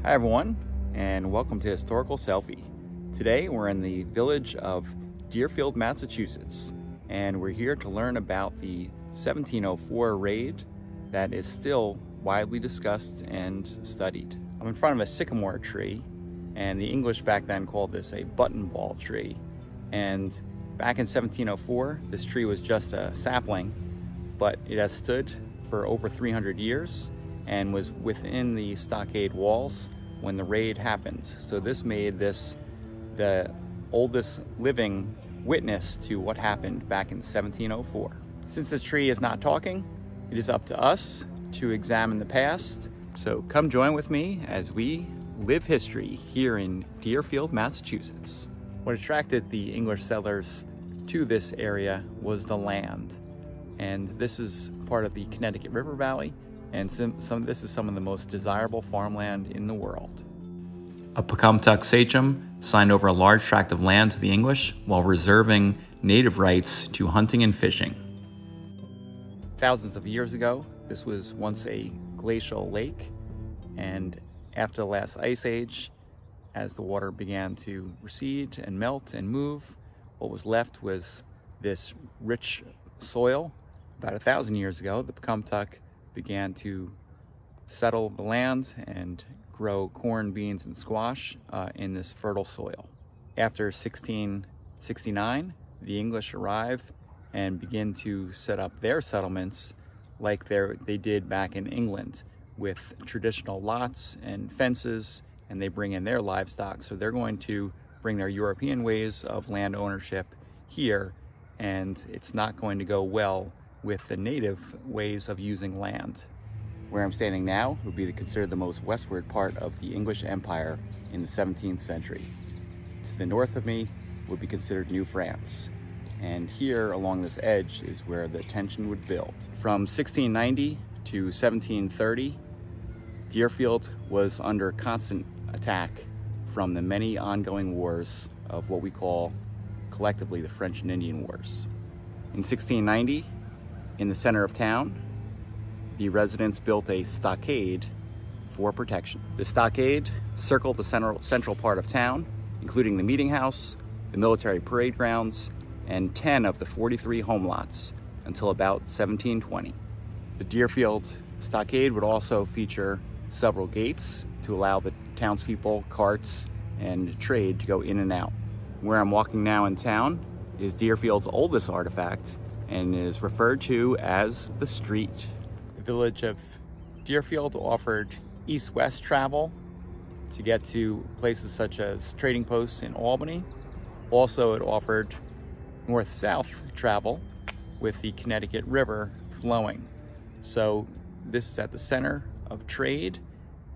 Hi everyone, and welcome to Historical Selfie. Today we're in the village of Deerfield, Massachusetts, and we're here to learn about the 1704 raid that is still widely discussed and studied. I'm in front of a sycamore tree, and the English back then called this a buttonball tree. And back in 1704, this tree was just a sapling, but it has stood for over 300 years and was within the stockade walls when the raid happened. So this made this the oldest living witness to what happened back in 1704. Since this tree is not talking, it is up to us to examine the past. So come join with me as we live history here in Deerfield, Massachusetts. What attracted the English settlers to this area was the land. And this is part of the Connecticut River Valley, and this is some of the most desirable farmland in the world. A Pocumtuck sachem signed over a large tract of land to the English while reserving native rights to hunting and fishing. Thousands of years ago, this was once a glacial lake, and after the last ice age, as the water began to recede and melt and move, what was left was this rich soil. About 1,000 years ago, the Pocumtuck began to settle the land and grow corn, beans, and squash in this fertile soil. After 1669, the English arrive and begin to set up their settlements like they did back in England, with traditional lots and fences, and they bring in their livestock. So they're going to bring their European ways of land ownership here, and it's not going to go well with the native ways of using land. Where I'm standing now would be considered the most westward part of the English Empire in the 17th century. To the north of me would be considered New France. And here along this edge is where the tension would build. From 1690 to 1730, Deerfield was under constant attack from the many ongoing wars of what we call collectively the French and Indian Wars. In 1690, in the center of town, the residents built a stockade for protection. The stockade circled the central part of town, including the meeting house, the military parade grounds, and 10 of the 43 home lots until about 1720. The Deerfield stockade would also feature several gates to allow the townspeople, carts, and trade to go in and out. Where I'm walking now in town is Deerfield's oldest artifact, and is referred to as the street. The village of Deerfield offered east-west travel to get to places such as trading posts in Albany. Also, it offered north-south travel with the Connecticut River flowing. So this is at the center of trade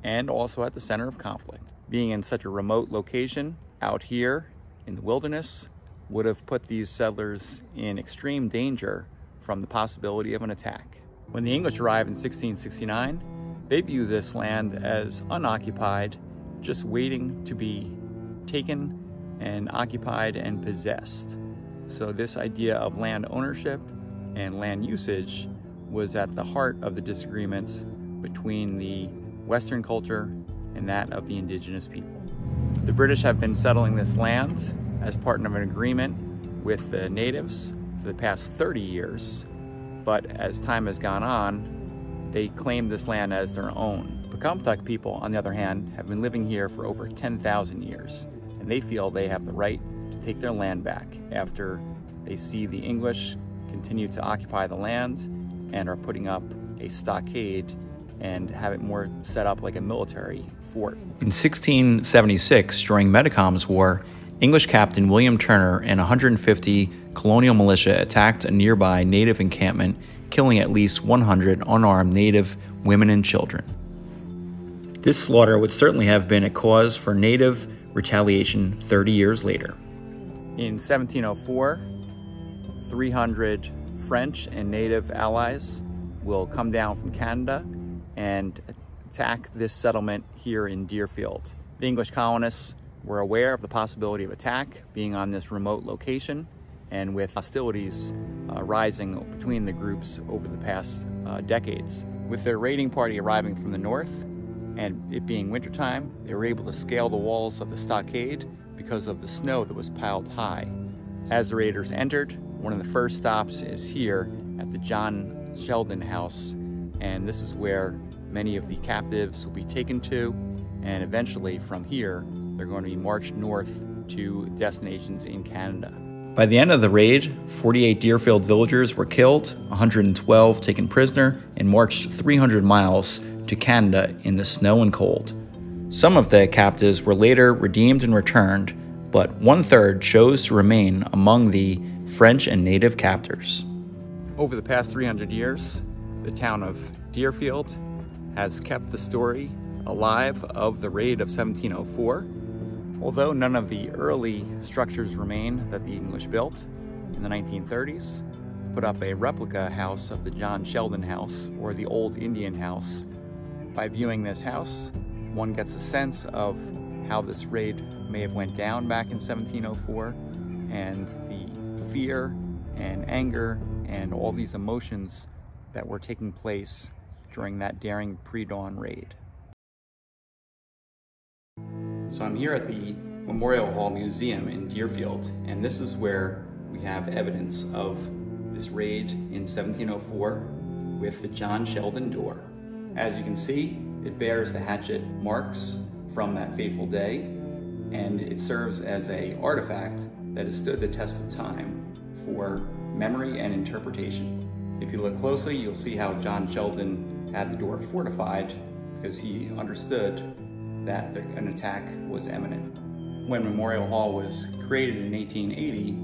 and also at the center of conflict. Being in such a remote location out here in the wilderness would have put these settlers in extreme danger from the possibility of an attack. When the English arrived in 1669, they viewed this land as unoccupied, just waiting to be taken and occupied and possessed. So this idea of land ownership and land usage was at the heart of the disagreements between the Western culture and that of the indigenous people. The British have been settling this land as part of an agreement with the natives for the past 30 years, but as time has gone on, they claim this land as their own. Pocumtuck people, on the other hand, have been living here for over 10,000 years, and they feel they have the right to take their land back after they see the English continue to occupy the land and are putting up a stockade and have it more set up like a military fort. In 1676, during Metacom's War, English Captain William Turner and 150 colonial militia attacked a nearby native encampment, killing at least 100 unarmed native women and children. This slaughter would certainly have been a cause for native retaliation 30 years later. In 1704, 300 French and native allies will come down from Canada and attack this settlement here in Deerfield. The English colonists were aware of the possibility of attack being on this remote location, and with hostilities rising between the groups over the past decades. With their raiding party arriving from the north, And it being wintertime, they were able to scale the walls of the stockade because of the snow that was piled high. As the raiders entered, one of the first stops is here at the John Sheldon House, and this is where many of the captives will be taken to, and eventually from here they're going to be marched north to destinations in Canada. By the end of the raid, 48 Deerfield villagers were killed, 112 taken prisoner, and marched 300 miles to Canada in the snow and cold. Some of the captives were later redeemed and returned, but 1/3 chose to remain among the French and native captors. Over the past 300 years, the town of Deerfield has kept the story alive of the raid of 1704. Although none of the early structures remain that the English built, in the 1930s, put up a replica house of the John Sheldon House, or the Old Indian House. By viewing this house, one gets a sense of how this raid may have went down back in 1704, and the fear and anger and all these emotions that were taking place during that daring pre-dawn raid. So I'm here at the Memorial Hall Museum in Deerfield, and this is where we have evidence of this raid in 1704 with the John Sheldon door. As you can see, it bears the hatchet marks from that fateful day, and it serves as an artifact that has stood the test of time for memory and interpretation. If you look closely, you'll see how John Sheldon had the door fortified because he understood that an attack was imminent. When Memorial Hall was created in 1880,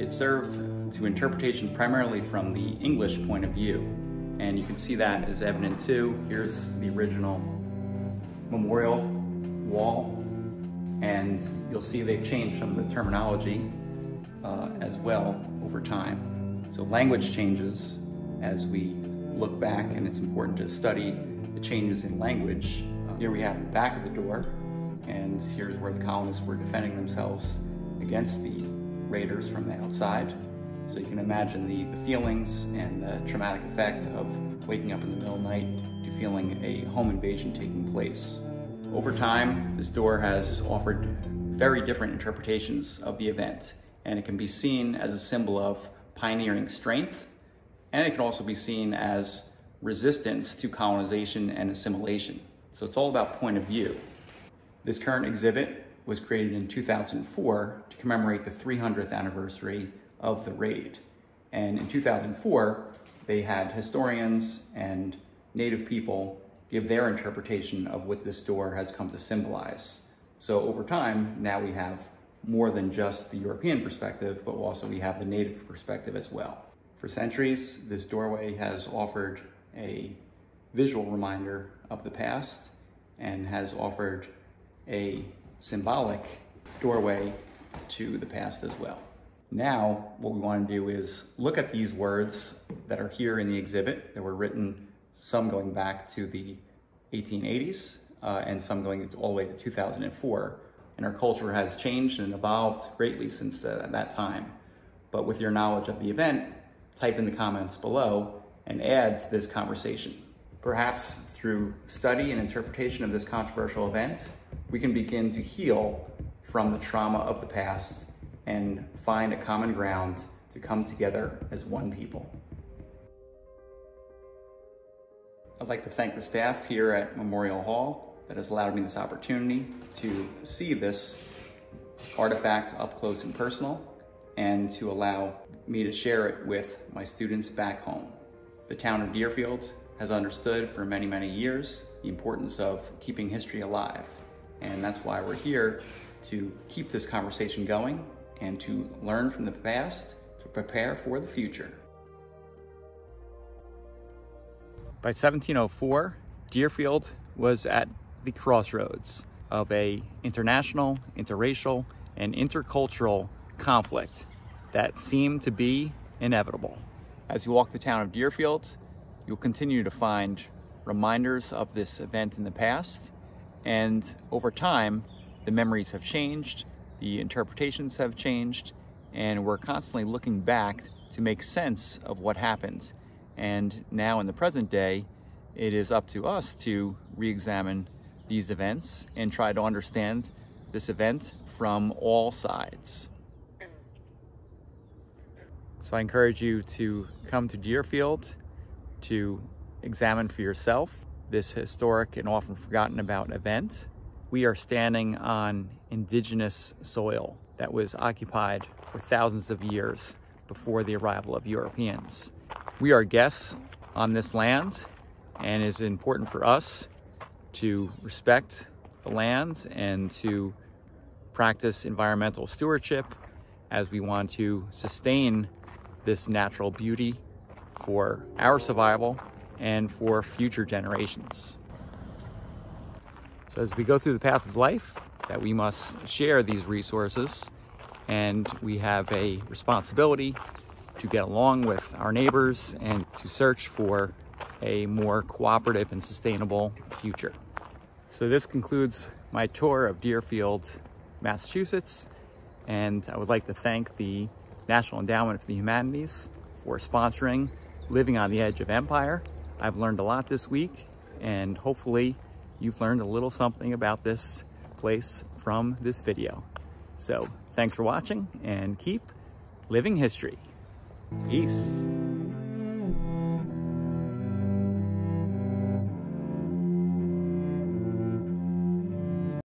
it served to interpretation primarily from the English point of view. And you can see that is evident too. Here's the original memorial wall, and you'll see they've changed some of the terminology as well over time. So language changes as we look back, and it's important to study the changes in language. Here we have the back of the door, and here's where the colonists were defending themselves against the raiders from the outside. So you can imagine the feelings and the traumatic effect of waking up in the middle of the night to feeling a home invasion taking place. Over time, this door has offered very different interpretations of the event, and it can be seen as a symbol of pioneering strength, and it can also be seen as resistance to colonization and assimilation. So it's all about point of view. This current exhibit was created in 2004 to commemorate the 300th anniversary of the raid. And in 2004, they had historians and native people give their interpretation of what this door has come to symbolize. So over time, now we have more than just the European perspective, but also we have the native perspective as well. For centuries, this doorway has offered a visual reminder of the past and has offered a symbolic doorway to the past as well. Now, what we want to do is look at these words that are here in the exhibit that were written, some going back to the 1880s and some going all the way to 2004. And our culture has changed and evolved greatly since that time. But with your knowledge of the event, type in the comments below and add to this conversation. Perhaps through study and interpretation of this controversial event, we can begin to heal from the trauma of the past and find a common ground to come together as one people. I'd like to thank the staff here at Memorial Hall that has allowed me this opportunity to see this artifact up close and personal, and to allow me to share it with my students back home. The town of Deerfield has understood for many, many years the importance of keeping history alive. And that's why we're here, to keep this conversation going and to learn from the past to prepare for the future. By 1704, Deerfield was at the crossroads of a international, interracial, and intercultural conflict that seemed to be inevitable. As you walk the town of Deerfield, you'll continue to find reminders of this event in the past, and over time, the memories have changed, the interpretations have changed, and we're constantly looking back to make sense of what happened. And now in the present day, it is up to us to re-examine these events and try to understand this event from all sides. So I encourage you to come to Deerfield to examine for yourself this historic and often forgotten about event. We are standing on indigenous soil that was occupied for thousands of years before the arrival of Europeans. We are guests on this land, and it is important for us to respect the land and to practice environmental stewardship as we want to sustain this natural beauty for our survival and for future generations. So as we go through the path of life, that we must share these resources, and we have a responsibility to get along with our neighbors and to search for a more cooperative and sustainable future. So this concludes my tour of Deerfield, Massachusetts, and I would like to thank the National Endowment for the Humanities for sponsoring Living on the Edge of Empire. I've learned a lot this week, and hopefully you've learned a little something about this place from this video. So thanks for watching, and keep living history. Peace.